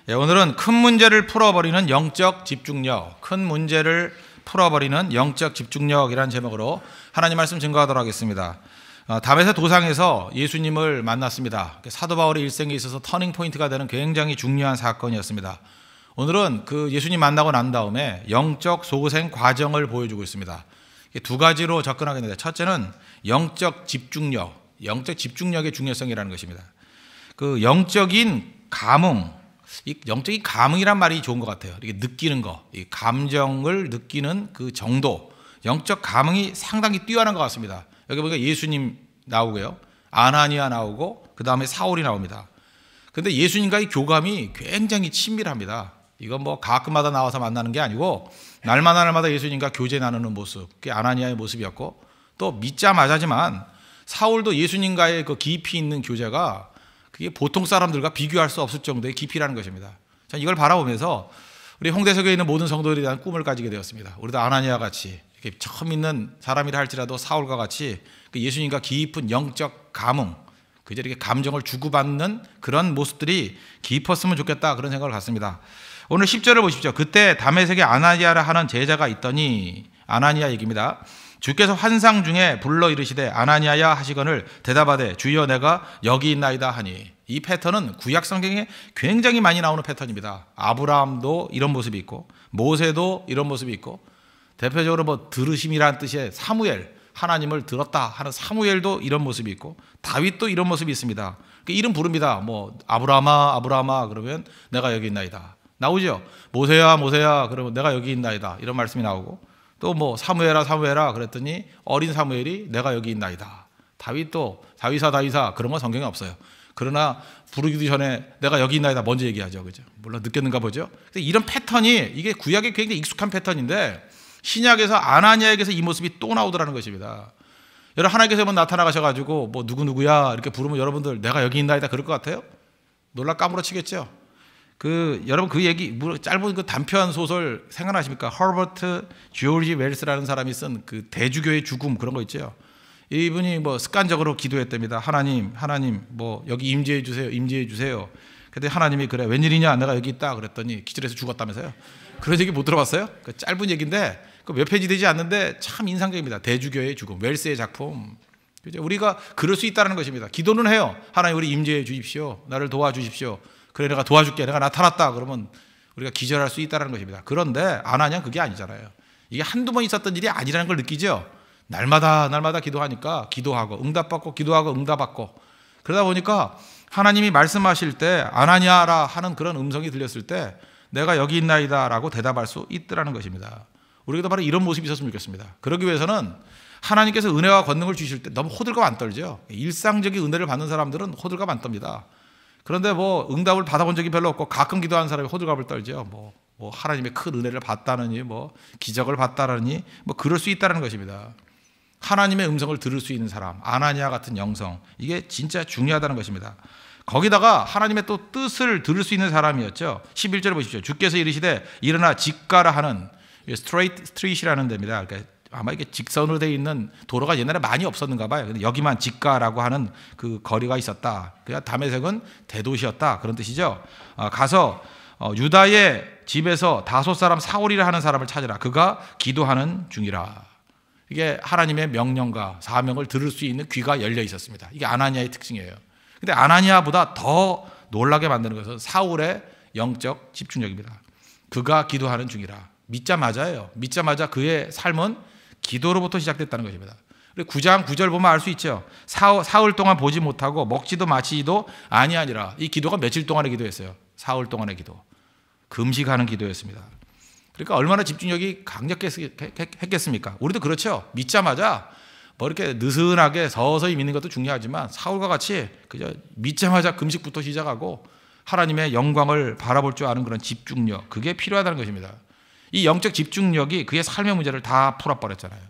오늘은 큰 문제를 풀어버리는 영적 집중력, 큰 문제를 풀어버리는 영적 집중력이라는 제목으로 하나님 말씀 증거하도록 하겠습니다. 다메섹 도상에서 예수님을 만났습니다. 사도 바울의 일생에 있어서 터닝 포인트가 되는 굉장히 중요한 사건이었습니다. 오늘은 그 예수님 만나고 난 다음에 영적 소생 과정을 보여주고 있습니다. 두 가지로 접근하겠는데, 첫째는 영적 집중력, 영적 집중력의 중요성이라는 것입니다. 그 영적인 감흥, 이 영적인 감흥이란 말이 좋은 것 같아요. 이게 느끼는 거, 이 감정을 느끼는 그 정도, 영적 감흥이 상당히 뛰어난 것 같습니다. 여기 보니까 예수님 나오고요, 아나니아 나오고, 그 다음에 사울이 나옵니다. 근데 예수님과의 교감이 굉장히 친밀합니다. 이건 뭐 가끔마다 나와서 만나는 게 아니고 날마다 예수님과 교제 나누는 모습, 그게 아나니아의 모습이었고, 또 믿자마자지만 사울도 예수님과의 그 깊이 있는 교제가 그게 보통 사람들과 비교할 수 없을 정도의 깊이라는 것입니다. 자, 이걸 바라보면서 우리 홍대석에 있는 모든 성도들에 대한 꿈을 가지게 되었습니다. 우리도 아나니아 같이 이렇게 처음 있는 사람이라 할지라도 사울과 같이 그 예수님과 깊은 영적 감흥, 그저 이렇게 감정을 주고받는 그런 모습들이 깊었으면 좋겠다, 그런 생각을 갖습니다. 오늘 10절을 보십시오. 그때 다메섹에 아나니아라 하는 제자가 있더니, 아나니아 얘기입니다. 주께서 환상 중에 불러 이르시되 아나니아야 하시거늘 대답하되 주여 내가 여기 있나이다 하니. 이 패턴은 구약 성경에 굉장히 많이 나오는 패턴입니다. 아브라함도 이런 모습이 있고, 모세도 이런 모습이 있고, 대표적으로 뭐 들으심이라는 뜻의 사무엘, 하나님을 들었다 하는 사무엘도 이런 모습이 있고, 다윗도 이런 모습이 있습니다. 이름 부릅니다. 뭐 아브라함아 그러면 내가 여기 있나이다 나오죠. 모세야 그러면 내가 여기 있나이다, 이런 말씀이 나오고, 또 뭐 사무엘아 그랬더니 어린 사무엘이 내가 여기 있나이다. 다윗도 다윗아 그런 건 성경에 없어요. 그러나 부르기도 전에 내가 여기 있나이다 먼저 얘기하죠. 그죠? 물론 느꼈는가 보죠. 이런 패턴이, 이게 구약에 굉장히 익숙한 패턴인데 신약에서 아나니아에게서 이 모습이 또 나오더라는 것입니다. 여러분, 하나님께서 한번 나타나가셔가지고 뭐 누구야 이렇게 부르면 여러분들 내가 여기 있나이다 그럴 것 같아요? 놀라 까무러치겠죠. 여러분 그 얘기, 짧은 그 단편 소설 생각나십니까? 허버트 조지 웰스라는 사람이 쓴 그 대주교의 죽음, 그런 거 있죠. 이분이 뭐 습관적으로 기도했답니다. 하나님 뭐 여기 임재해 주세요. 근데 하나님이 그래, 웬일이냐, 내가 여기 있다 그랬더니 기절해서 죽었다면서요. 그런 얘기 못 들어봤어요? 그 짧은 얘기인데 그 몇 페이지 되지 않는데 참 인상적입니다. 대주교의 죽음, 웰스의 작품. 그죠? 우리가 그럴 수 있다는 것입니다. 기도는 해요. 하나님 우리 임재해 주십시오. 나를 도와주십시오. 그래, 내가 도와줄게. 내가 나타났다. 그러면 우리가 기절할 수 있다는 것입니다. 그런데 아나니아는 그게 아니잖아요. 이게 한두 번 있었던 일이 아니라는 걸 느끼죠. 날마다 기도하니까 기도하고 응답받고 기도하고 응답받고, 그러다 보니까 하나님이 말씀하실 때 아나니아라 하는 그런 음성이 들렸을 때 내가 여기 있나이다 라고 대답할 수 있더라는 것입니다. 우리도 바로 이런 모습이 있었으면 좋겠습니다. 그러기 위해서는 하나님께서 은혜와 권능을 주실 때 너무 호들갑 안 떨죠. 일상적인 은혜를 받는 사람들은 호들갑 안 떱니다. 그런데 뭐 응답을 받아본 적이 별로 없고 가끔 기도하는 사람이 호들갑을 떨죠. 뭐 하나님의 큰 은혜를 받다느니, 뭐 기적을 받다느니, 뭐 그럴 수 있다는 것입니다. 하나님의 음성을 들을 수 있는 사람, 아나니아 같은 영성, 이게 진짜 중요하다는 것입니다. 거기다가 하나님의 또 뜻을 들을 수 있는 사람이었죠. 11절을 보십시오. 주께서 이르시되 일어나 직가라 하는, 스트레이트이라는 데입니다. 그러니까 아마 이게 직선으로 되어 있는 도로가 옛날에 많이 없었는가 봐요. 근데 여기만 직가라고 하는 그 거리가 있었다. 그러니까 다메섹은 대도시였다, 그런 뜻이죠. 가서 유다의 집에서 다소 사람 사울이라 하는 사람을 찾으라. 그가 기도하는 중이라. 이게 하나님의 명령과 사명을 들을 수 있는 귀가 열려 있었습니다. 이게 아나니아의 특징이에요. 근데 아나니아보다 더 놀라게 만드는 것은 사울의 영적 집중력입니다. 그가 기도하는 중이라. 믿자마자 그의 삶은 기도로부터 시작됐다는 것입니다. 9장 9절 보면 알 수 있죠. 사흘 동안 보지 못하고 먹지도 마시지도 아니하니라. 이 기도가 며칠 동안의 기도였어요. 사흘 동안의 기도, 금식하는 기도였습니다. 그러니까 얼마나 집중력이 강력했겠습니까? 우리도 그렇죠. 믿자마자 뭐 이렇게 느슨하게 서서히 믿는 것도 중요하지만 사울과 같이 그저 믿자마자 금식부터 시작하고 하나님의 영광을 바라볼 줄 아는 그런 집중력, 그게 필요하다는 것입니다. 이 영적 집중력이 그의 삶의 문제를 다 풀어버렸잖아요.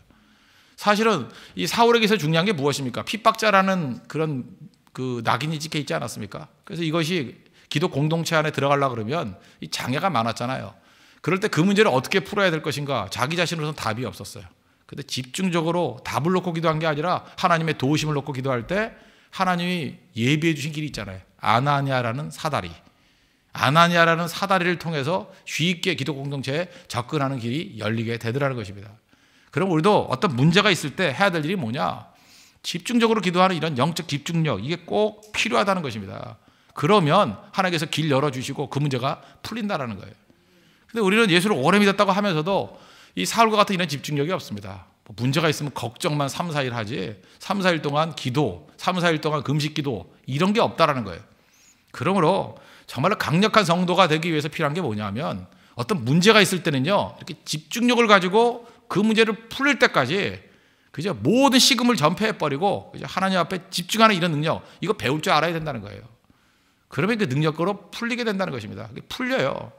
사실은 이 사울에게서 중요한 게 무엇입니까? 핍박자라는 그런 그 낙인이 찍혀 있지 않았습니까? 그래서 이것이 기도 공동체 안에 들어가려고 그러면 이 장애가 많았잖아요. 그럴 때 그 문제를 어떻게 풀어야 될 것인가, 자기 자신으로서는 답이 없었어요. 근데 집중적으로 답을 놓고 기도한 게 아니라 하나님의 도우심을 놓고 기도할 때 하나님이 예비해 주신 길이 있잖아요. 아나니아라는 사다리. 아나니아라는 사다리를 통해서 쉽게 기도 공동체에 접근하는 길이 열리게 되더라는 것입니다. 그럼 우리도 어떤 문제가 있을 때 해야 될 일이 뭐냐? 집중적으로 기도하는 이런 영적 집중력, 이게 꼭 필요하다는 것입니다. 그러면 하나님께서 길 열어주시고 그 문제가 풀린다는 거예요. 근데 우리는 예수를 오래 믿었다고 하면서도 이 사울과 같은 이런 집중력이 없습니다. 문제가 있으면 걱정만 3, 4일 하지 3, 4일 동안 기도, 3, 4일 동안 금식 기도 이런 게 없다라는 거예요. 그러므로 정말로 강력한 성도가 되기 위해서 필요한 게 뭐냐면 어떤 문제가 있을 때는요, 이렇게 집중력을 가지고 그 문제를 풀릴 때까지 그죠? 모든 식음을 전폐해버리고 하나님 앞에 집중하는 이런 능력, 이거 배울 줄 알아야 된다는 거예요. 그러면 그 능력으로 풀리게 된다는 것입니다. 풀려요.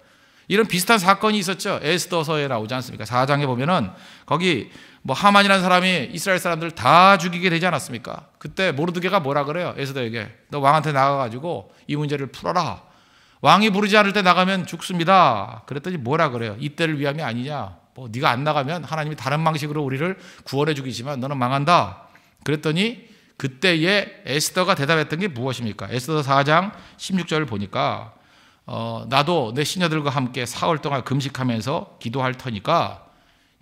이런 비슷한 사건이 있었죠. 에스더서에 나오지 않습니까? 4장에 보면은 거기 뭐 하만이라는 사람이 이스라엘 사람들 다 죽이게 되지 않았습니까? 그때 모르드게가 뭐라 그래요? 에스더에게 너 왕한테 나가가지고 이 문제를 풀어라. 왕이 부르지 않을 때 나가면 죽습니다. 그랬더니 뭐라 그래요? 이때를 위함이 아니냐? 뭐 네가 안 나가면 하나님이 다른 방식으로 우리를 구원해 주기지만 너는 망한다. 그랬더니 그때에 에스더가 대답했던 게 무엇입니까? 에스더 4장 16절을 보니까 나도 내 시녀들과 함께 사흘 동안 금식하면서 기도할 터니까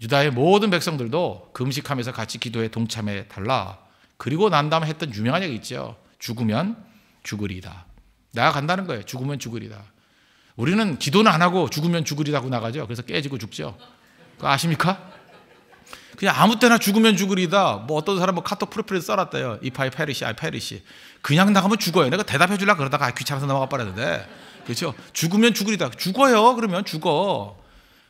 유다의 모든 백성들도 금식하면서 같이 기도에 동참해 달라. 그리고 난 다음에 했던 유명한 얘기 있죠. 죽으면 죽으리다. 나아간다는 거예요. 죽으면 죽으리다. 우리는 기도는 안 하고 죽으면 죽으리다 하고 나가죠. 그래서 깨지고 죽죠. 그거 아십니까? 그냥 아무 때나 죽으면 죽으리다. 뭐 어떤 사람 뭐 카톡 프로필에 써놨대요. If I perish, I perish. 그냥 나가면 죽어요. 내가 대답해 주려고 그러다가 귀찮아서 넘어가 버렸는데, 그렇죠? 죽으면 죽으리다. 죽어요. 그러면 죽어.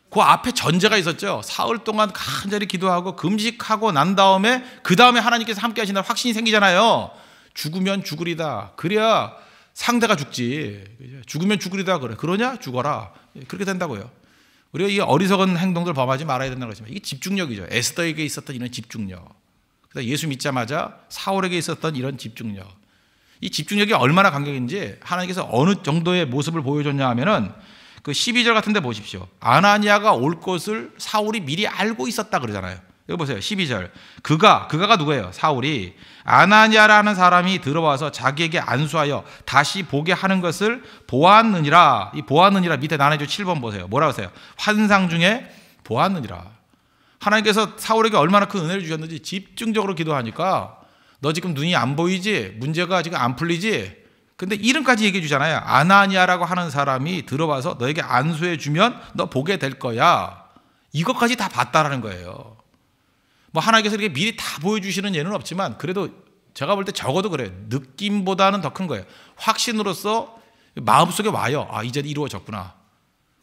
그 앞에 전제가 있었죠. 사흘 동안 간절히 기도하고 금식하고 난 다음에 그 다음에 하나님께서 함께 하신다는 확신이 생기잖아요. 죽으면 죽으리다. 그래야 상대가 죽지. 죽으면 죽으리다 그래. 그러냐? 죽어라. 그렇게 된다고요. 우리가 이 어리석은 행동들 범하지 말아야 된다는 것입니다. 이게 집중력이죠. 에스더에게 있었던 이런 집중력. 예수 믿자마자 사울에게 있었던 이런 집중력. 이 집중력이 얼마나 강력인지 하나님께서 어느 정도의 모습을 보여줬냐 하면은 그 12절 같은 데 보십시오. 아나니아가 올 것을 사울이 미리 알고 있었다 그러잖아요. 여기 보세요. 12절. 그가가 누구예요? 사울이 아나니아라는 사람이 들어와서 자기에게 안수하여 다시 보게 하는 것을 보았느니라. 이 보았느니라 밑에 나눠줘 7번 보세요. 뭐라고 하세요? 환상 중에 보았느니라. 하나님께서 사울에게 얼마나 큰 은혜를 주셨는지 집중적으로 기도하니까 너 지금 눈이 안 보이지? 문제가 지금 안 풀리지? 근데 이름까지 얘기해 주잖아요. 아나니아라고 하는 사람이 들어와서 너에게 안수해 주면 너 보게 될 거야. 이것까지 다 봤다라는 거예요. 뭐 하나님께서 이렇게 미리 다 보여주시는 예는 없지만 그래도 제가 볼 때 적어도 그래요. 느낌보다는 더 큰 거예요. 확신으로서 마음속에 와요. 아, 이제 이루어졌구나.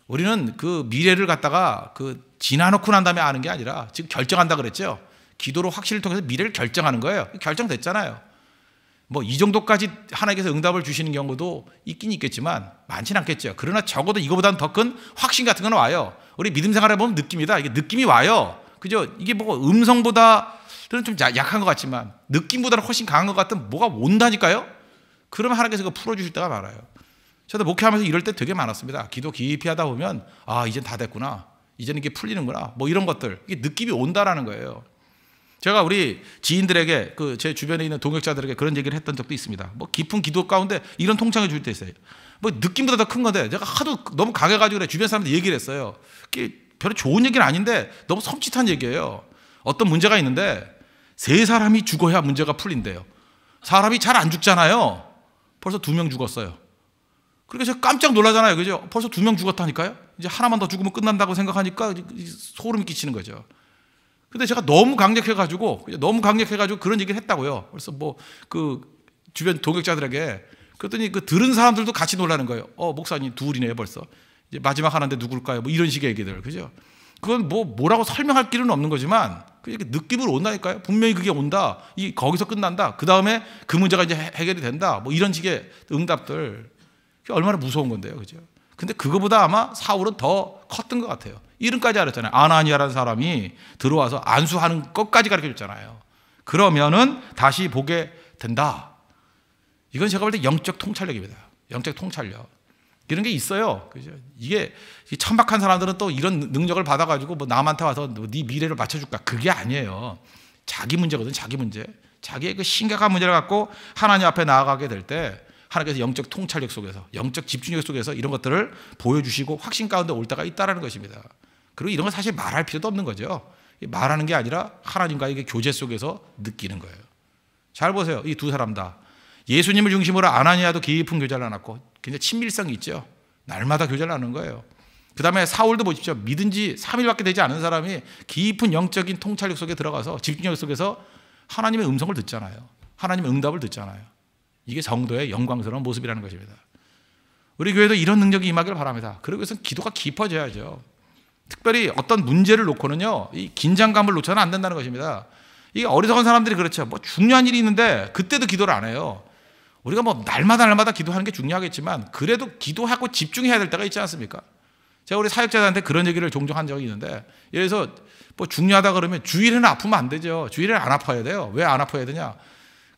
우리는 그 미래를 갖다가 그 지나놓고 난 다음에 아는 게 아니라 지금 결정한다 그랬죠. 기도로 확신을 통해서 미래를 결정하는 거예요. 결정됐잖아요. 뭐 이 정도까지 하나님께서 응답을 주시는 경우도 있긴 있겠지만 많지는 않겠죠. 그러나 적어도 이거보다는 더 큰 확신 같은 건 와요. 우리 믿음 생활해 보면 느낌이다. 이게 느낌이 와요. 그죠? 이게 뭐 음성보다는 좀 약한 것 같지만 느낌보다는 훨씬 강한 것 같은 뭐가 온다니까요. 그러면 하나님께서 그거 풀어주실 때가 많아요. 저도 목회하면서 이럴 때 되게 많았습니다. 기도 깊이 하다 보면 아, 이젠 다 됐구나. 이제는 이게 풀리는구나. 뭐 이런 것들. 이게 느낌이 온다라는 거예요. 제가 우리 지인들에게 제 주변에 있는 동역자들에게 그런 얘기를 했던 적도 있습니다. 뭐 깊은 기도 가운데 이런 통창을 줄 때 있어요. 뭐 느낌보다 더 큰 건데 제가 하도 너무 강해가지고 그래 주변 사람들 얘기를 했어요. 그게 별로 좋은 얘기는 아닌데 너무 섬찟한 얘기예요. 어떤 문제가 있는데 세 사람이 죽어야 문제가 풀린대요. 사람이 잘 안 죽잖아요. 벌써 2명 죽었어요. 그러니까 제가 깜짝 놀라잖아요. 그죠? 벌써 2명 죽었다니까요. 이제 하나만 더 죽으면 끝난다고 생각하니까 소름이 끼치는 거죠. 근데 제가 너무 강력해가지고 그런 얘기를 했다고요. 그래서 뭐 주변 동역자들에게 그랬더니 들은 사람들도 같이 놀라는 거예요. 목사님 둘이네요 벌써. 이제 마지막 하나인데 누굴까요? 뭐 이런 식의 얘기들. 그죠? 그건 뭐라고 설명할 길은 없는 거지만 그렇게 느낌으로 온다니까요. 분명히 그게 온다. 거기서 끝난다. 그 다음에 그 문제가 이제 해결이 된다. 뭐 이런 식의 응답들. 그게 얼마나 무서운 건데요. 그죠? 근데 그거보다 아마 사울은 더 컸던 것 같아요. 이름까지 알았잖아요. 아나니아라는 사람이 들어와서 안수하는 것까지 가르쳐 줬잖아요. 그러면은 다시 보게 된다. 이건 제가 볼 때 영적 통찰력입니다. 영적 통찰력. 이런 게 있어요. 그죠? 이게 천박한 사람들은 또 이런 능력을 받아가지고 뭐 남한테 와서 네 미래를 맞춰줄까? 그게 아니에요. 자기 문제거든, 자기 문제. 자기의 그 심각한 문제를 갖고 하나님 앞에 나아가게 될 때 하나님께서 영적 통찰력 속에서, 영적 집중력 속에서 이런 것들을 보여주시고 확신 가운데 올 때가 있다는 것입니다. 그리고 이런 건 사실 말할 필요도 없는 거죠. 말하는 게 아니라 하나님과의 교제 속에서 느끼는 거예요. 잘 보세요. 이 두 사람 다 예수님을 중심으로 아나니아도 깊은 교제를 나눴고 굉장히 친밀성이 있죠. 날마다 교제를 나누는 거예요. 그 다음에 사울도 보십시오. 믿은 지 3일밖에 되지 않은 사람이 깊은 영적인 통찰력 속에 들어가서 집중력 속에서 하나님의 음성을 듣잖아요. 하나님의 응답을 듣잖아요. 이게 성도의 영광스러운 모습이라는 것입니다. 우리 교회도 이런 능력이 임하기를 바랍니다. 그러기 위해서는 기도가 깊어져야죠. 특별히 어떤 문제를 놓고는요, 이 긴장감을 놓쳐서는 안 된다는 것입니다. 이게 어리석은 사람들이 그렇죠. 뭐 중요한 일이 있는데 그때도 기도를 안 해요. 우리가 뭐 날마다 기도하는 게 중요하겠지만 그래도 기도하고 집중해야 될 때가 있지 않습니까? 제가 우리 사역자들한테 그런 얘기를 종종 한 적이 있는데, 예를 들어서 뭐 중요하다 그러면 주일에는 아프면 안 되죠. 주일에는 안 아파야 돼요. 왜 안 아파야 되냐?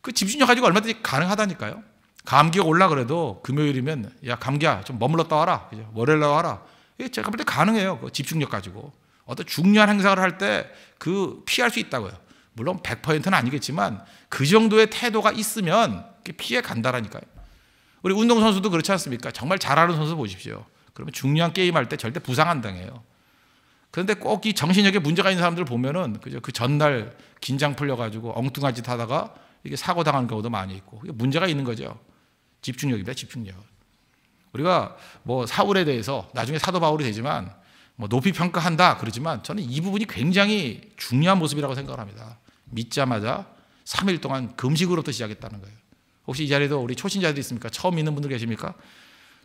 그 집중력 가지고 얼마든지 가능하다니까요. 감기가 올라 그래도 금요일이면 야 감기야 좀 머물렀다 와라. 그죠? 월요일날 와라. 이게 제가 볼 때 가능해요. 그 집중력 가지고. 어떤 중요한 행사를 할 때 그 피할 수 있다고요. 물론 100%는 아니겠지만 그 정도의 태도가 있으면 피해 간다라니까요. 우리 운동선수도 그렇지 않습니까? 정말 잘하는 선수 보십시오. 그러면 중요한 게임할 때 절대 부상 안 당해요. 그런데 꼭 이 정신력에 문제가 있는 사람들 보면은 그죠? 그 전날 긴장 풀려가지고 엉뚱한 짓 하다가 이게 사고 당하는 경우도 많이 있고, 이게 문제가 있는 거죠. 집중력입니다, 집중력. 우리가 뭐 사울에 대해서 나중에 사도 바울이 되지만 뭐 높이 평가한다 그러지만 저는 이 부분이 굉장히 중요한 모습이라고 생각을 합니다. 믿자마자 3일 동안 금식으로부터 시작했다는 거예요. 혹시 이 자리에도 우리 초신자들이 있습니까? 처음 믿는 분들 계십니까?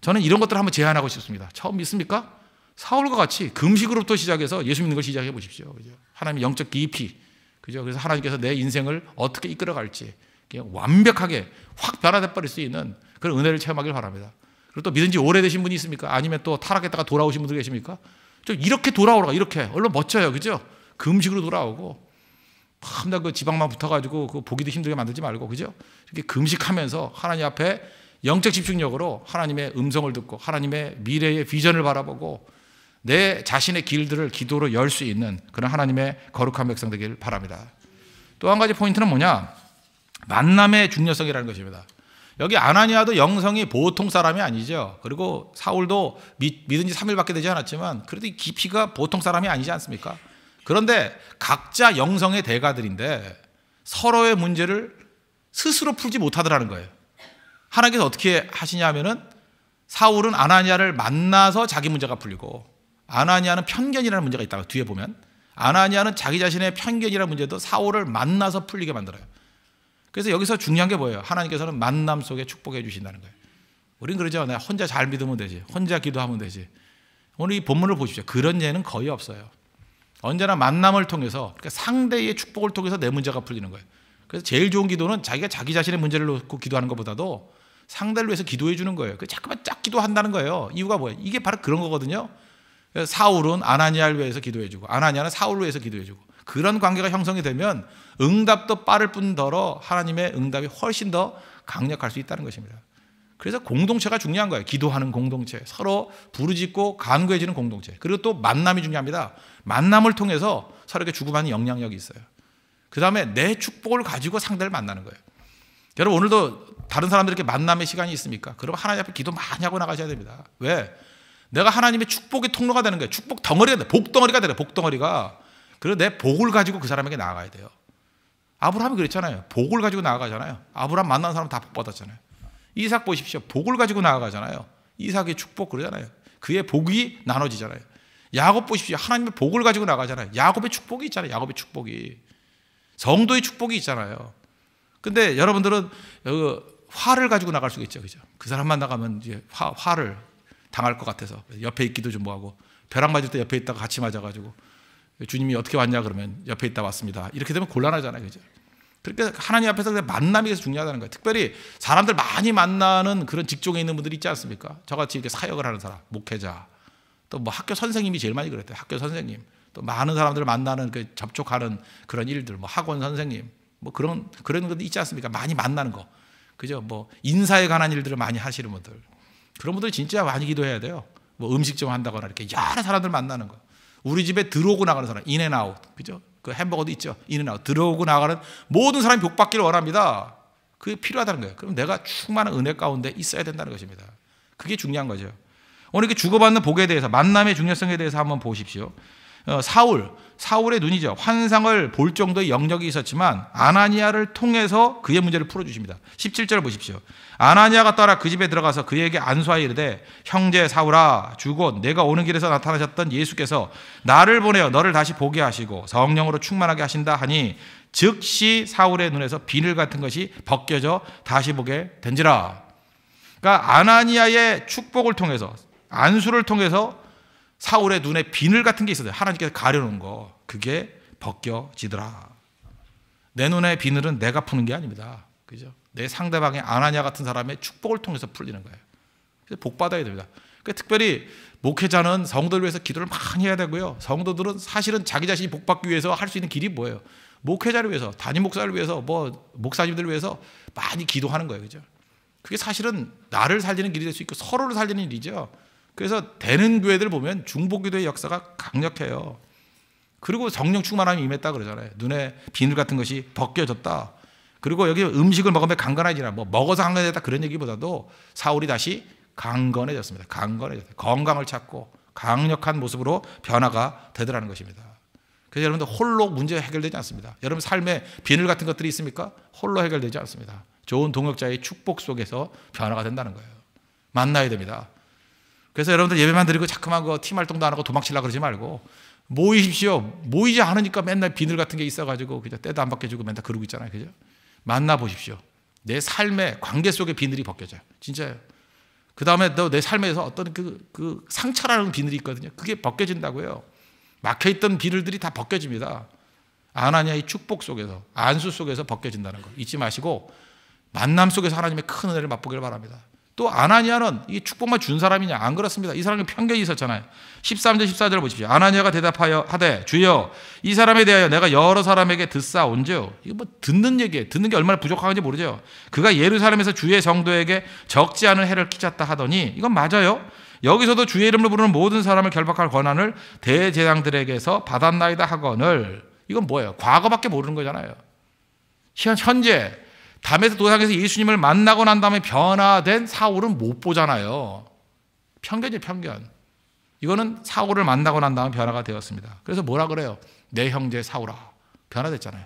저는 이런 것들을 한번 제안하고 싶습니다. 처음 믿습니까? 사울과 같이 금식으로부터 시작해서 예수 믿는 걸 시작해 보십시오. 그죠? 하나님의 영적 깊이, 그죠? 그래서 하나님께서 내 인생을 어떻게 이끌어갈지 완벽하게 확 변화돼 버릴 수 있는 그런 은혜를 체험하길 바랍니다. 그리고 또 믿은 지 오래되신 분이 있습니까? 아니면 또 타락했다가 돌아오신 분들 계십니까? 좀 이렇게 돌아오라, 이렇게 얼른 멋져요, 그죠? 금식으로 돌아오고 밤낮 그 지방만 붙어가지고 그 보기도 힘들게 만들지 말고, 그죠? 이렇게 금식하면서 하나님 앞에 영적 집중력으로 하나님의 음성을 듣고 하나님의 미래의 비전을 바라보고 내 자신의 길들을 기도로 열 수 있는 그런 하나님의 거룩한 백성 되길 바랍니다. 또 한 가지 포인트는 뭐냐? 만남의 중요성이라는 것입니다. 여기 아나니아도 영성이 보통 사람이 아니죠. 그리고 사울도 믿은 지 3일밖에 되지 않았지만 그래도 이 깊이가 보통 사람이 아니지 않습니까? 그런데 각자 영성의 대가들인데 서로의 문제를 스스로 풀지 못하더라는 거예요. 하나님께서 어떻게 하시냐면은 사울은 아나니아를 만나서 자기 문제가 풀리고, 아나니아는 편견이라는 문제가 있다고 뒤에 보면 아나니아는 자기 자신의 편견이라는 문제도 사울을 만나서 풀리게 만들어요. 그래서 여기서 중요한 게 뭐예요? 하나님께서는 만남 속에 축복해 주신다는 거예요. 우린 그러죠. 내가 혼자 잘 믿으면 되지, 혼자 기도하면 되지. 오늘 이 본문을 보십시오. 그런 예는 거의 없어요. 언제나 만남을 통해서, 그러니까 상대의 축복을 통해서 내 문제가 풀리는 거예요. 그래서 제일 좋은 기도는 자기가 자기 자신의 문제를 놓고 기도하는 것보다도 상대를 위해서 기도해 주는 거예요. 자꾸만 짝 기도한다는 거예요. 이유가 뭐예요? 이게 바로 그런 거거든요. 사울은 아나니아를 위해서 기도해 주고 아나니아는 사울을 위해서 기도해 주고, 그런 관계가 형성이 되면 응답도 빠를 뿐더러 하나님의 응답이 훨씬 더 강력할 수 있다는 것입니다. 그래서 공동체가 중요한 거예요. 기도하는 공동체, 서로 부르짖고 간구해지는 공동체, 그리고 또 만남이 중요합니다. 만남을 통해서 서로에게 주고받는 영향력이 있어요. 그 다음에 내 축복을 가지고 상대를 만나는 거예요. 여러분 오늘도 다른 사람들에게 만남의 시간이 있습니까? 그럼 하나님 앞에 기도 많이 하고 나가셔야 됩니다. 왜? 내가 하나님의 축복의 통로가 되는 거예요. 축복 덩어리가 돼, 복덩어리가 되는 거예요. 복덩어리가. 그래서 내 복을 가지고 그 사람에게 나아가야 돼요. 아브라함이 그랬잖아요. 복을 가지고 나아가잖아요. 아브라함 만난 사람 다 복 받았잖아요. 이삭 보십시오. 복을 가지고 나아가잖아요. 이삭의 축복 그러잖아요. 그의 복이 나눠지잖아요. 야곱 보십시오. 하나님의 복을 가지고 나가잖아요. 야곱의 축복이 있잖아요. 야곱의 축복이. 성도의 축복이 있잖아요. 근데 여러분들은 화를 가지고 나갈 수가 있죠. 그죠? 그 사람만 나가면 이제 화를 당할 것 같아서 옆에 있기도 좀 뭐하고, 벼락 맞을 때 옆에 있다가 같이 맞아가지고 주님이 어떻게 왔냐 그러면 옆에 있다 왔습니다. 이렇게 되면 곤란하잖아요. 그죠? 그러니까 하나님 앞에서 만남이 계속 중요하다는 거예요. 특별히 사람들 많이 만나는 그런 직종에 있는 분들이 있지 않습니까? 저같이 이렇게 사역을 하는 사람, 목회자, 또 뭐 학교 선생님이 제일 많이 그랬대요. 학교 선생님, 또 많은 사람들을 만나는 그 접촉하는 그런 일들, 뭐 학원 선생님, 뭐 그런 것도 있지 않습니까? 많이 만나는 거, 그죠? 뭐 인사에 관한 일들을 많이 하시는 분들, 그런 분들 진짜 많이 기도해야 돼요. 뭐 음식점 한다거나 이렇게 여러 사람들 만나는 거. 우리 집에 들어오고 나가는 사람, 인앤아웃, 그죠? 그 햄버거도 있죠. 인앤아웃 들어오고 나가는 모든 사람이 복 받기를 원합니다. 그게 필요하다는 거예요. 그럼 내가 충만한 은혜 가운데 있어야 된다는 것입니다. 그게 중요한 거죠. 오늘 이렇게 주고받는 복에 대해서, 만남의 중요성에 대해서 한번 보십시오. 사울의 눈이죠. 환상을 볼 정도의 영역이 있었지만 아나니아를 통해서 그의 문제를 풀어주십니다. 17절 보십시오. 아나니아가 따라 그 집에 들어가서 그에게 안수하여 이르되 형제 사울아 주곧 내가 오는 길에서 나타나셨던 예수께서 나를 보내어 너를 다시 보게 하시고 성령으로 충만하게 하신다 하니 즉시 사울의 눈에서 비늘 같은 것이 벗겨져 다시 보게 된지라. 그러니까 아나니아의 축복을 통해서, 안수를 통해서 사울의 눈에 비늘 같은 게 있었어요. 하나님께서 가려놓은 거. 그게 벗겨지더라. 내 눈의 비늘은 내가 푸는 게 아닙니다. 그죠? 내 상대방의 아나니아 같은 사람의 축복을 통해서 풀리는 거예요. 그래서 복 받아야 됩니다. 그러니까 특별히 목회자는 성도를 위해서 기도를 많이 해야 되고요. 성도들은 사실은 자기 자신이 복 받기 위해서 할 수 있는 길이 뭐예요? 목회자를 위해서, 담임 목사를 위해서, 목사님들을 위해서 많이 기도하는 거예요. 그죠? 그게 사실은 나를 살리는 길이 될 수 있고 서로를 살리는 일이죠. 그래서 되는 교회들 보면 중보기도의 역사가 강력해요. 그리고 성령 충만함이 임했다 그러잖아요. 눈에 비늘 같은 것이 벗겨졌다. 그리고 여기 음식을 먹으면 강건해지라. 먹어서 강건해졌다 그런 얘기보다도 사울이 다시 강건해졌습니다. 강건해졌다. 건강을 찾고 강력한 모습으로 변화가 되더라는 것입니다. 그래서 여러분들 홀로 문제 해결되지 않습니다. 여러분 삶에 비늘 같은 것들이 있습니까? 홀로 해결되지 않습니다. 좋은 동역자의 축복 속에서 변화가 된다는 거예요. 만나야 됩니다. 그래서 여러분들 예배만 드리고 자꾸만 팀 활동도 안 하고 도망치려고 그러지 말고 모이십시오. 모이지 않으니까 맨날 비늘 같은 게 있어가지고 그냥 때도 안 벗겨주고 맨날 그러고 있잖아요. 그죠? 만나보십시오. 내 삶의 관계 속에 비늘이 벗겨져요. 진짜요. 그 다음에 또 내 삶에서 어떤 그 상처라는 비늘이 있거든요. 그게 벗겨진다고요. 막혀있던 비늘들이 다 벗겨집니다. 아나니아의 축복 속에서, 안수 속에서 벗겨진다는 거 잊지 마시고 만남 속에서 하나님의 큰 은혜를 맛보기를 바랍니다. 또 아나니아는 이 축복만 준 사람이냐? 안 그렇습니다. 이 사람은 편견이 있었잖아요. 13절 14절 보십시오. 아나니아가 대답하여 하되 주여 이 사람에 대하여 내가 여러 사람에게 듣사온즉, 이거 듣는 얘기예요. 듣는 게 얼마나 부족한지 모르죠. 그가 예루살렘에서 주의 성도에게 적지 않은 해를 끼쳤다 하더니, 이건 맞아요. 여기서도 주의 이름을 부르는 모든 사람을 결박할 권한을 대제사장들에게서 받았나이다 하거늘, 이건 뭐예요? 과거밖에 모르는 거잖아요. 현재 다메섹 도상에서 예수님을 만나고 난 다음에 변화된 사울은 못 보잖아요. 편견이에요, 편견. 이거는 사울을 만나고 난 다음에 변화가 되었습니다. 그래서 뭐라 그래요? 내 형제 사울아. 변화됐잖아요.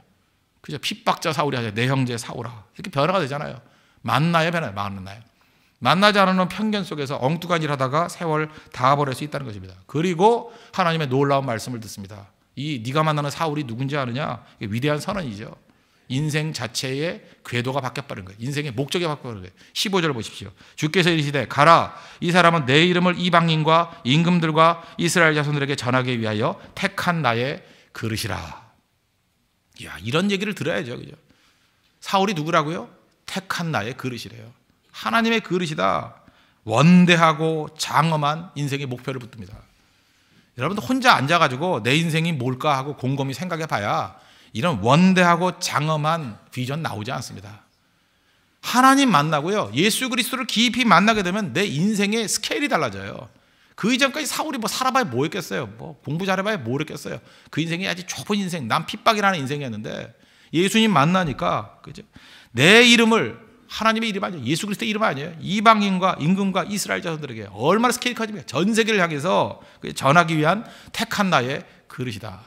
그죠? 핍박자 사울이 하죠. 내 형제 사울아. 이렇게 변화가 되잖아요. 만나야 변화요, 만나요. 만나지 않으면 편견 속에서 엉뚱한 일 하다가 세월 다 버릴 수 있다는 것입니다. 그리고 하나님의 놀라운 말씀을 듣습니다. 네가 만나는 사울이 누군지 아느냐? 이게 위대한 선언이죠. 인생 자체의 궤도가 바뀌어버린 거예요. 인생의 목적이 바뀌어버린 거예요. 15절 보십시오. 주께서 이르시되 가라, 이 사람은 내 이름을 이방인과 임금들과 이스라엘 자손들에게 전하기 위하여 택한 나의 그릇이라. 이야, 이런 얘기를 들어야죠. 그죠? 사울이 누구라고요? 택한 나의 그릇이래요. 하나님의 그릇이다. 원대하고 장엄한 인생의 목표를 붙듭니다. 여러분들 혼자 앉아가지고 내 인생이 뭘까 하고 곰곰이 생각해 봐야 이런 원대하고 장엄한 비전 나오지 않습니다. 하나님 만나고요, 예수 그리스도를 깊이 만나게 되면 내 인생의 스케일이 달라져요. 그 이전까지 사울이 살아봐야 뭐 했겠어요? 공부 잘해봐야 뭐 했겠어요? 그 인생이 아주 좁은 인생, 남 핍박이라는 인생이었는데 예수님 만나니까, 그죠? 내 이름을, 하나님의 이름 아니에요. 예수 그리스도의 이름 아니에요. 이방인과 임금과 이스라엘 자손들에게 얼마나 스케일이 커집니까? 전 세계를 향해서 전하기 위한 택한 나의 그릇이다.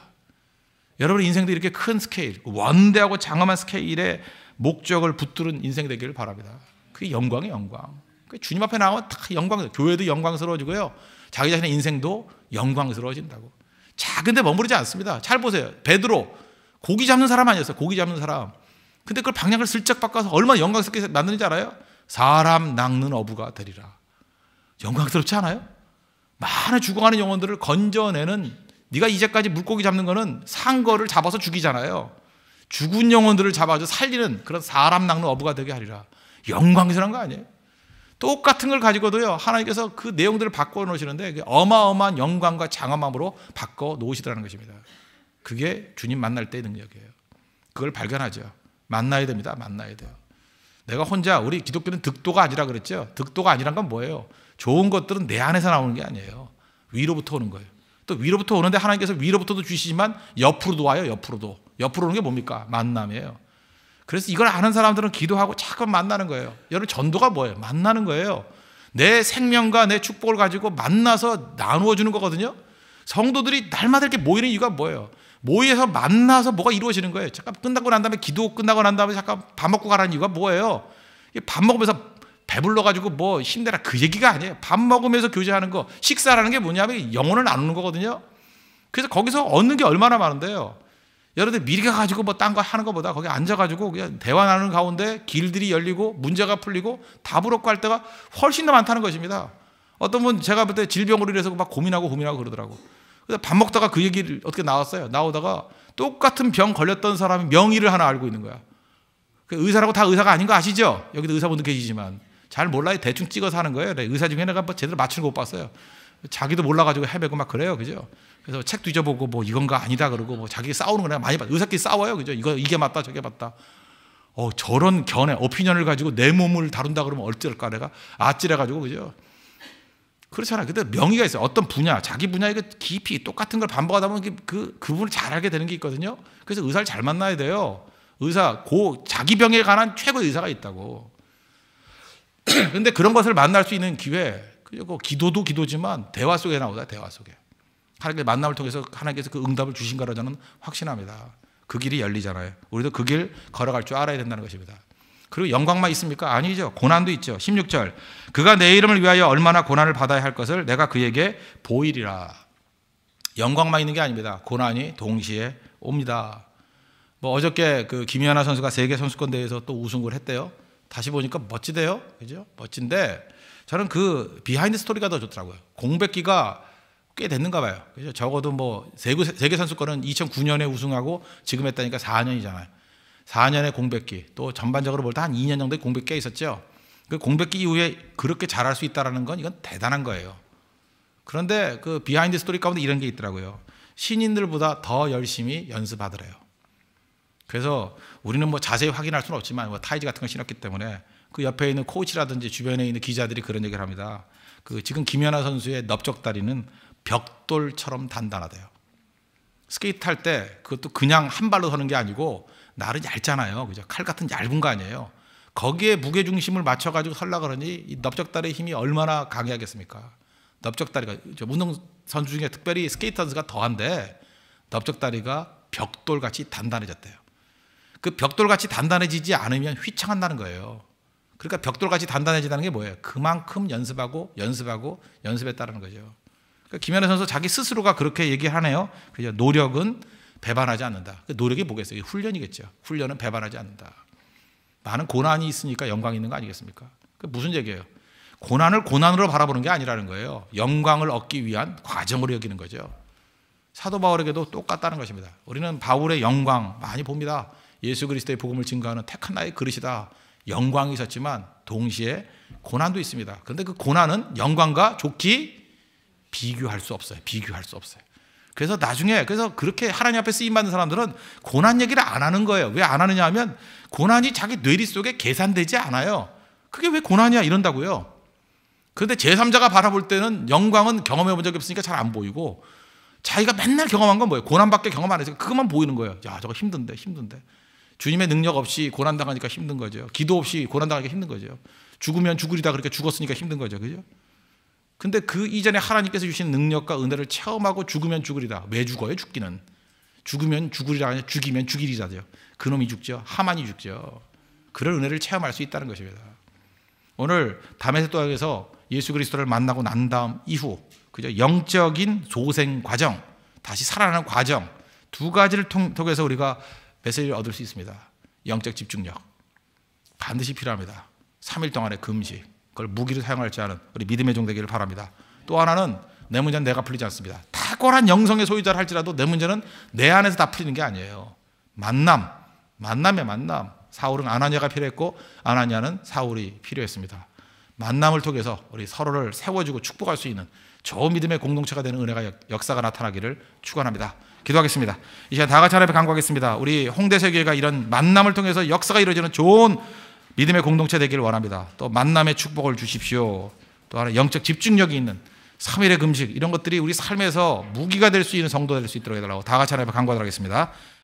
여러분 인생도 이렇게 큰 스케일, 원대하고 장엄한 스케일의 목적을 붙들은 인생 되기를 바랍니다. 그게 영광이에요, 영광. 주님 앞에 나오면 다 영광, 교회도 영광스러워지고요, 자기 자신의 인생도 영광스러워진다고. 작은데 머무르지 않습니다. 잘 보세요. 베드로, 고기 잡는 사람 아니었어요. 고기 잡는 사람. 근데 그걸 방향을 슬쩍 바꿔서 얼마나 영광스럽게 만드는지 알아요? 사람 낚는 어부가 되리라. 영광스럽지 않아요? 많은 죽어가는 영혼들을 건져내는, 네가 이제까지 물고기 잡는 거는 산 거를 잡아서 죽이잖아요. 죽은 영혼들을 잡아서 살리는 그런 사람 낚는 어부가 되게 하리라. 영광스러운 거 아니에요? 똑같은 걸 가지고도요, 하나님께서 그 내용들을 바꿔 놓으시는데 어마어마한 영광과 장엄함으로 바꿔 놓으시더라는 것입니다. 그게 주님 만날 때의 능력이에요. 그걸 발견하죠. 만나야 됩니다. 만나야 돼요. 내가 혼자, 우리 기독교는 득도가 아니라 그랬죠. 득도가 아니란 건 뭐예요? 좋은 것들은 내 안에서 나오는 게 아니에요. 위로부터 오는 거예요. 또 위로부터 오는데 하나님께서 위로부터도 주시지만 옆으로도 와요. 옆으로 오는 게 뭡니까? 만남이에요. 그래서 이걸 아는 사람들은 기도하고 자꾸 만나는 거예요. 여러분, 전도가 뭐예요? 만나는 거예요. 내 생명과 내 축복을 가지고 만나서 나누어 주는 거거든요. 성도들이 날마다 이렇게 모이는 이유가 뭐예요? 모여서 만나서 뭐가 이루어지는 거예요. 잠깐 끝나고 난 다음에, 기도 끝나고 난 다음에 잠깐 밥 먹고 가라는 이유가 뭐예요? 밥 먹으면서 배불러가지고 뭐 힘내라, 그 얘기가 아니에요. 밥 먹으면서 교제하는 거, 식사라는 게 뭐냐면 영혼을 나누는 거거든요. 그래서 거기서 얻는 게 얼마나 많은데요. 여러분들 미리 가가지고 뭐 딴 거 하는 것보다 거기 앉아가지고 그냥 대화 나누는 가운데 길들이 열리고 문제가 풀리고 답을 얻고 할 때가 훨씬 더 많다는 것입니다. 어떤 분 제가 볼 때 질병으로 인해서 막 고민하고 그러더라고. 그래서 밥 먹다가 그 얘기를 어떻게 나왔어요. 나오다가 똑같은 병 걸렸던 사람이 명의를 하나 알고 있는 거야. 그 의사라고 다 의사가 아닌 거 아시죠? 여기도 의사분들 계시지만 잘 몰라요. 대충 찍어서 하는 거예요. 의사 중에 내가 뭐 제대로 맞추는 거 못 봤어요. 자기도 몰라가지고 헤매고 막 그래요. 그죠? 그래서 책 뒤져보고 뭐 이건가 아니다 그러고 뭐 자기 싸우는 거 내가 많이 봤어요. 의사끼리 싸워요. 그죠? 이게 맞다 저게 맞다. 저런 견해, 오피니언을 가지고 내 몸을 다룬다 그러면 어쩔까 내가 아찔해가지고. 그죠? 그렇잖아요. 근데 명의가 있어요. 어떤 분야, 자기 분야 이거 깊이 똑같은 걸 반복하다 보면 그 부분을 잘 알게 되는 게 있거든요. 그래서 의사를 잘 만나야 돼요. 의사, 자기 병에 관한 최고의 의사가 있다고. 근데 그런 것을 만날 수 있는 기회, 그리고 기도도 기도지만 대화 속에 나오다, 대화 속에. 하나님의 만남을 통해서 하나님께서 그 응답을 주신 거라 저는 확신합니다. 그 길이 열리잖아요. 우리도 그 길 걸어갈 줄 알아야 된다는 것입니다. 그리고 영광만 있습니까? 아니죠. 고난도 있죠. 16절. 그가 내 이름을 위하여 얼마나 고난을 받아야 할 것을 내가 그에게 보이리라. 영광만 있는 게 아닙니다. 고난이 동시에 옵니다. 뭐 어저께 그 김연아 선수가 세계 선수권 대회에서 또 우승을 했대요. 다시 보니까 멋지대요. 그죠? 멋진데 저는 그 비하인드 스토리가 더 좋더라고요. 공백기가 꽤 됐는가 봐요. 그죠? 적어도 뭐 세계 선수권은 2009년에 우승하고 지금 했다니까 4년이잖아요. 4년의 공백기, 또 전반적으로 볼 때 한 2년 정도의 공백기가 있었죠. 그 공백기 이후에 그렇게 잘할 수 있다는 건 이건 대단한 거예요. 그런데 그 비하인드 스토리 가운데 이런 게 있더라고요. 신인들보다 더 열심히 연습하더래요. 그래서 우리는 뭐 자세히 확인할 수는 없지만 뭐 타이즈 같은 걸 신었기 때문에 그 옆에 있는 코치라든지 주변에 있는 기자들이 그런 얘기를 합니다. 그 지금 김연아 선수의 넓적다리는 벽돌처럼 단단하대요. 스케이트 탈 때 그것도 그냥 한 발로 서는 게 아니고 날은 얇잖아요. 그죠? 칼 같은 얇은 거 아니에요. 거기에 무게 중심을 맞춰가지고 설라 그러니 이 넓적다리의 힘이 얼마나 강해야겠습니까? 넓적다리가 운동 선수 중에 특별히 스케이트 선수가 더한데 넓적다리가 벽돌같이 단단해졌대요. 그 벽돌같이 단단해지지 않으면 휘청한다는 거예요. 그러니까 벽돌같이 단단해지다는 게 뭐예요? 그만큼 연습했다는 거죠. 그러니까 김연아 선수 자기 스스로가 그렇게 얘기하네요. 그죠? 노력은 배반하지 않는다. 그 노력이 뭐겠어요? 훈련이겠죠. 훈련은 배반하지 않는다. 많은 고난이 있으니까 영광이 있는 거 아니겠습니까? 그 무슨 얘기예요? 고난을 고난으로 바라보는 게 아니라는 거예요. 영광을 얻기 위한 과정으로 여기는 거죠. 사도 바울에게도 똑같다는 것입니다. 우리는 바울의 영광 많이 봅니다. 예수 그리스도의 복음을 증거하는 택한 나의 그릇이다. 영광이 있었지만 동시에 고난도 있습니다. 그런데 그 고난은 영광과 좋게 비교할 수 없어요. 그래서 나중에 그렇게 하나님 앞에 쓰임 받는 사람들은 고난 얘기를 안 하는 거예요. 왜 안 하느냐 하면 고난이 자기 뇌리 속에 계산되지 않아요. 그게 왜 고난이야 이런다고요. 그런데 제3자가 바라볼 때는 영광은 경험해 본 적이 없으니까 잘 안 보이고 자기가 맨날 경험한 건 뭐예요? 고난밖에 경험 안 해서 그것만 보이는 거예요. 야, 저거 힘든데. 주님의 능력 없이 고난당하니까 힘든 거죠. 기도 없이 고난당하니까 힘든 거죠. 죽으면 죽으리다 그렇게 죽었으니까 힘든 거죠. 그죠? 근데 그 이전에 하나님께서 주신 능력과 은혜를 체험하고 죽으면 죽으리다. 왜 죽어요? 죽기는. 죽으면 죽으리라 아니라 죽이면 죽이리다죠. 그놈이 죽죠. 하만이 죽죠. 그런 은혜를 체험할 수 있다는 것입니다. 오늘 다메섹 도약에서 예수 그리스도를 만나고 난 다음 이후 그죠? 영적인 소생 과정, 다시 살아나는 과정 두 가지를 통해서 우리가 메시지를 얻을 수 있습니다. 영적 집중력 반드시 필요합니다. 3일 동안의 금식, 그걸 무기를 사용할 줄 아는 우리 믿음의 종 되기를 바랍니다. 또 하나는 내 문제는 내가 풀리지 않습니다. 탁월한 영성의 소유자를 할지라도 내 문제는 내 안에서 다 풀리는 게 아니에요. 만남의 만남. 사울은 아나니아가 필요했고 아나니아는 사울이 필요했습니다. 만남을 통해서 우리 서로를 세워주고 축복할 수 있는 좋은 믿음의 공동체가 되는 은혜가 역사가 나타나기를 축원합니다. 기도하겠습니다. 이 시간 다 같이 하나님 앞에 간구하겠습니다. 우리 홍대세교회가 이런 만남을 통해서 역사가 이루어지는 좋은 믿음의 공동체 되기를 원합니다. 또 만남의 축복을 주십시오. 또 하나 영적 집중력이 있는 3일의 금식 이런 것들이 우리 삶에서 무기가 될 수 있는 성도가 될 수 있도록 해달라고 다 같이 하나님 앞에 간구하도록 하겠습니다.